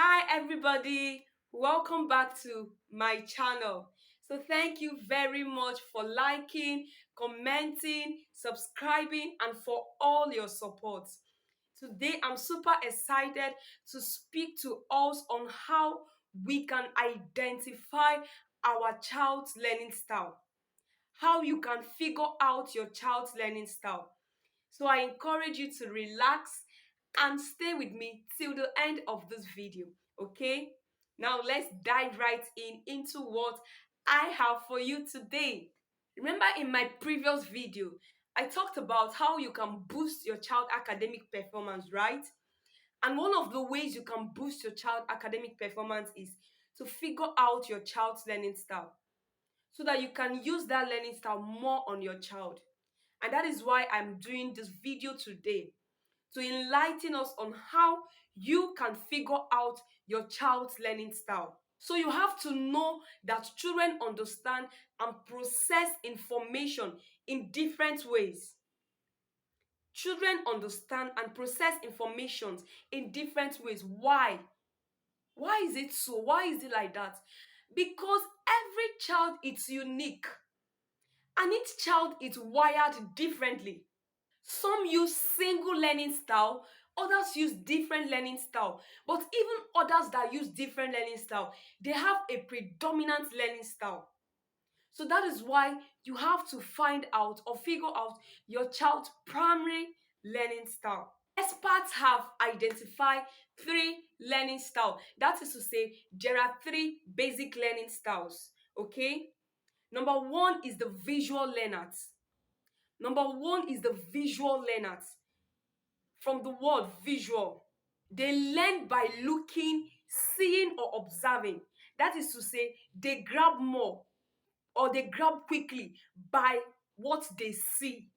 Hi everybody, welcome back to my channel. So thank you very much for liking, commenting, subscribing and for all your support. Today I'm super excited to speak to us on how we can identify our child's learning style. How you can figure out your child's learning style. So I encourage you to relax and stay with me till the end of this video, okay? Now let's dive right into what I have for you today. Remember in my previous video, I talked about how you can boost your child academic performance, right? And one of the ways you can boost your child academic performance is to figure out your child's learning style so that you can use that learning style more on your child. And that is why I'm doing this video today, to enlighten us on how you can figure out your child's learning style. So you have to know that children understand and process information in different ways. Children understand and process information in different ways. Why? Why is it so? Why is it like that? Because every child is unique and each child is wired differently. Some use single learning style, others use different learning style. But even others that use different learning style, they have a predominant learning style. So that is why you have to find out or figure out your child's primary learning style. Experts have identified three learning styles. That is to say, there are three basic learning styles. Okay? Number one is the visual learners. Number one is the visual learners. From the word visual, they learn by looking, seeing, or observing. That is to say, they grab more or they grab quickly by what they see.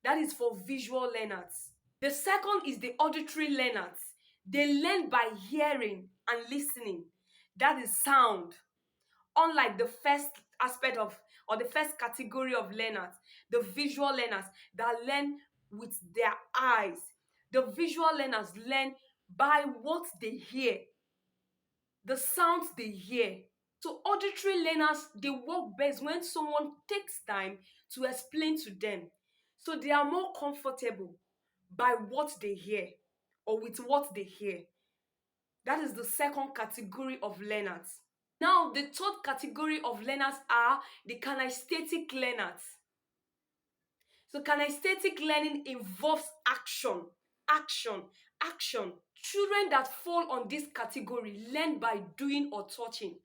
That is for visual learners. The second is the auditory learners. They learn by hearing and listening. That is sound. Unlike the first aspect of or the first category of learners, the visual learners that learn with their eyes. The visual learners learn by what they hear, the sounds they hear. So auditory learners, they work best when someone takes time to explain to them. So they are more comfortable by what they hear or with what they hear. That is the second category of learners. Now, the third category of learners are the kinesthetic learners. So kinesthetic learning involves action, action, action. Children that fall on this category learn by doing or touching.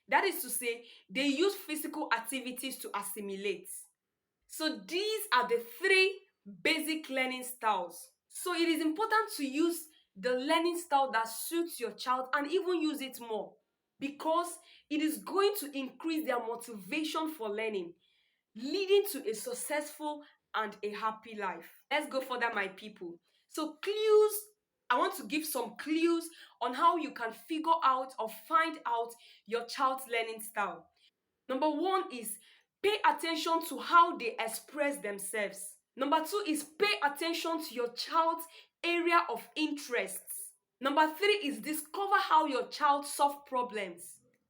That is to say, they use physical activities to assimilate. So these are the three basic learning styles. So it is important to use the learning style that suits your child and even use it more, because it is going to increase their motivation for learning, leading to a successful and a happy life. Let's go further, my people. So clues, I want to give some clues on how you can figure out or find out your child's learning style. Number one is pay attention to how they express themselves. Number two is pay attention to your child's area of interests. Number three is discover how your child solves problems.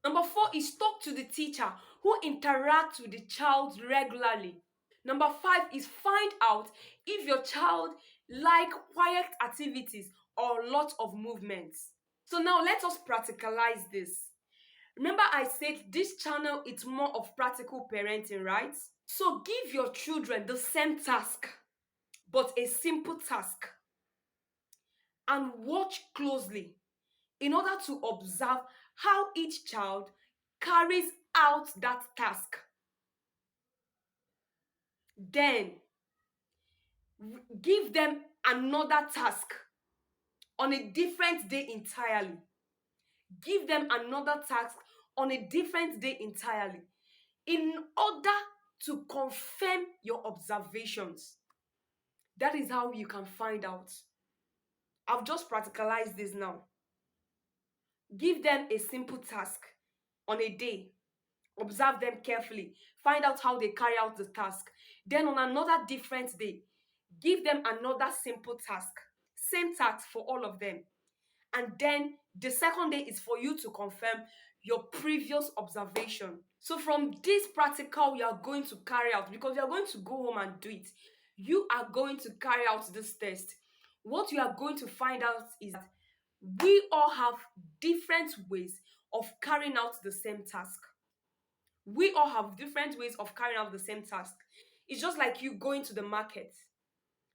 Number four is talk to the teacher who interacts with the child regularly. Number five is find out if your child like quiet activities or lots of movements. So now let us practicalize this. Remember I said this channel is more of practical parenting, right? So give your children the same task, but a simple task, and watch closely in order to observe how each child carries out that task. Then give them another task on a different day entirely. Give them another task on a different day entirely in order to confirm your observations. That is how you can find out. I've just practicalized this now. Give them a simple task on a day. Observe them carefully. Find out how they carry out the task. Then on another different day, give them another simple task. Same task for all of them. And then the second day is for you to confirm your previous observation. So from this practical you are going to carry out, because you are going to go home and do it, you are going to carry out this test. What you are going to find out is that we all have different ways of carrying out the same task. We all have different ways of carrying out the same task. It's just like you going to the market.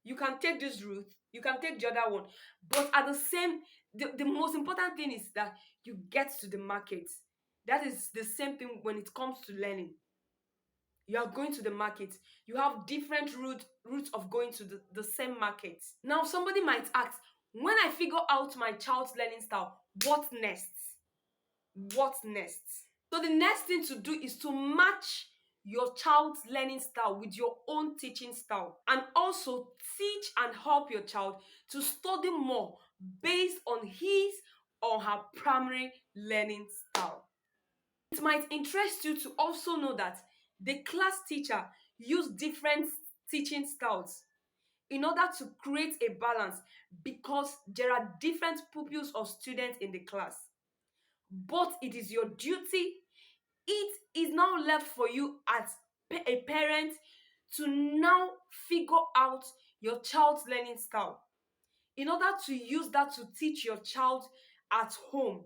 You can take this route, you can take the other one, but at the same, the most important thing is that you get to the market. That is the same thing when it comes to learning. You are going to the market, you have different routes of going to the same market. Now somebody might ask, when I figure out my child's learning style, what next? What next? So the next thing to do is to match your child's learning style with your own teaching style, and also teach and help your child to study more based on his or her primary learning style. It might interest you to also know that the class teacher used different teaching styles in order to create a balance, because there are different pupils or students in the class. But it is your duty, it is now left for you as a parent to now figure out your child's learning style in order to use that to teach your child at home,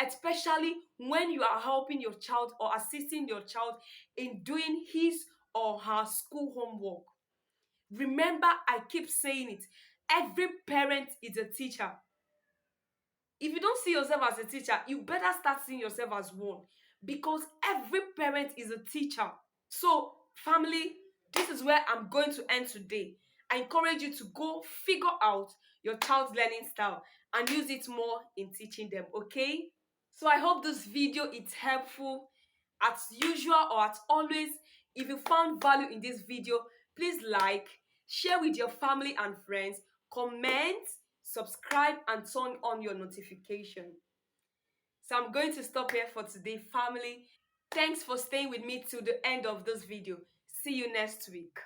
especially when you are helping your child or assisting your child in doing his or her school homework. Remember, I keep saying it, every parent is a teacher. If you don't see yourself as a teacher, you better start seeing yourself as one, because every parent is a teacher. So, family, this is where I'm going to end today. I encourage you to go figure out your child's learning style and use it more in teaching them, okay? So I hope this video is helpful. As usual or as always, if you found value in this video, please like, share with your family and friends, comment, subscribe, and turn on your notification. So I'm going to stop here for today, family. Thanks for staying with me till the end of this video. See you next week.